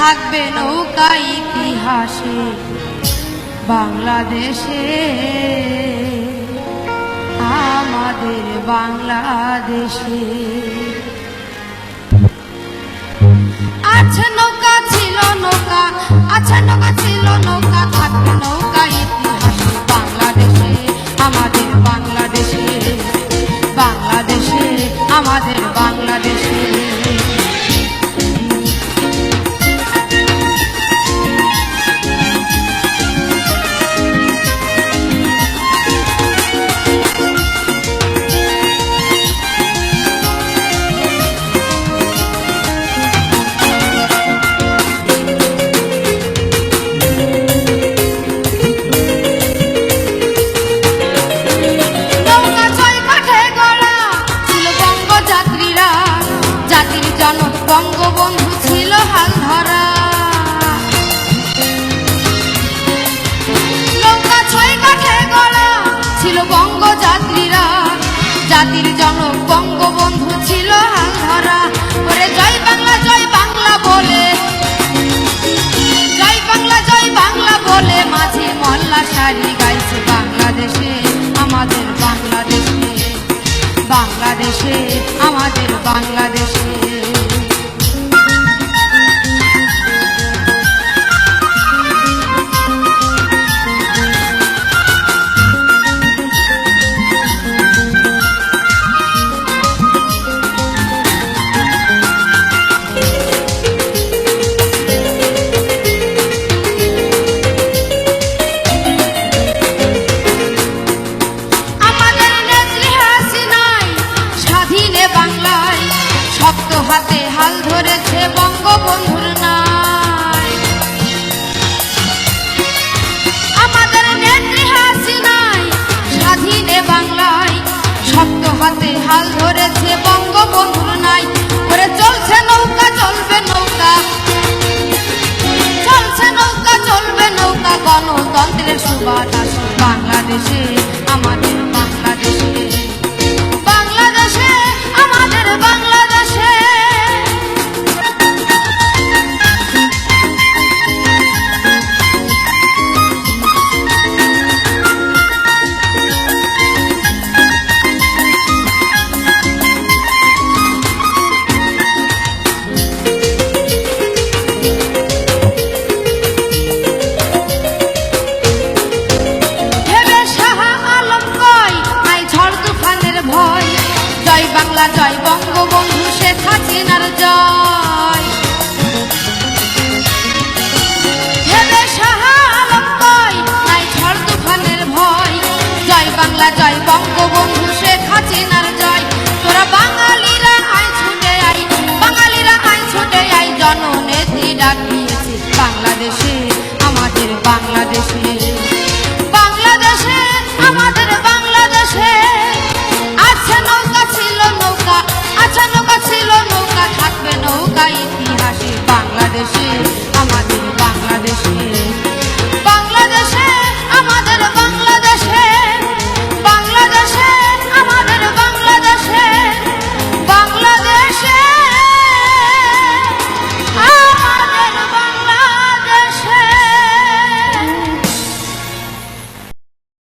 থাকবে নৌকা ইতিহাসে বাংলাদেশে, আমাদের বাংলাদেশে। আছে নৌকা ছিল নৌকা, আছে নৌকা ছিল নৌকা, থাকবে নৌকা ইতিহাসে বাংলাদেশে, আমাদের বাংলাদেশে, বাংলাদেশে, আমাদের বাংলাদেশে। বঙ্গবন্ধু ছিল হাল ধরা, নৌকা ছয় কাঠে গড়া ছিল বঙ্গযাত্রীরা, জাতির জনক বঙ্গবন্ধু ছিল হাল ধরা। ওরে জয় বাংলা বলে, জয় বাংলা বলে মাঝে মল্লা সারি গাইছে বাংলাদেশে, আমাদের বাংলাদেশে, বাংলাদেশে, আমাদের বাংলাদেশে। শক্ত হাতে হাল ধরেছে বঙ্গবন্ধুর নাই, আমাদের নেত্রী হাসিনাই স্বাধীনে বাংলায় শক্ত হাতে হাল ধরেছে বঙ্গবন্ধুর নাই। করে চলছে নৌকা চলবে নৌকা, চলছে নৌকা চলবে নৌকা, গণতন্ত্রের সুবাতাস বাংলাদেশে, আমাদের বাংলাদেশে, বাংলাদেশে, আমাদের বাংলাদেশে। জয় বঙ্গবন্ধু শেখ হাসিনার জয়, হেবে শাহ আলম কয় নাই ঝড় তুফানের ভয়। জয় বঙ্গবন্ধু শেখ হাসিনার জয়। তোরা বাঙালিরা আয় ছুটে আই, বাঙালিরা আয় ছুটে আই, জননেত্রী ডাক দিয়েছে বাংলাদেশে, আমাদের বাংলাদেশে, বাংলাদেশে, আমাদের বাংলাদেশে। আছে নৌকা ছিল নৌকা, আছে নৌকা ছিল নৌকা, থাকবে নৌকা ইতিহাসে বাংলাদেশে,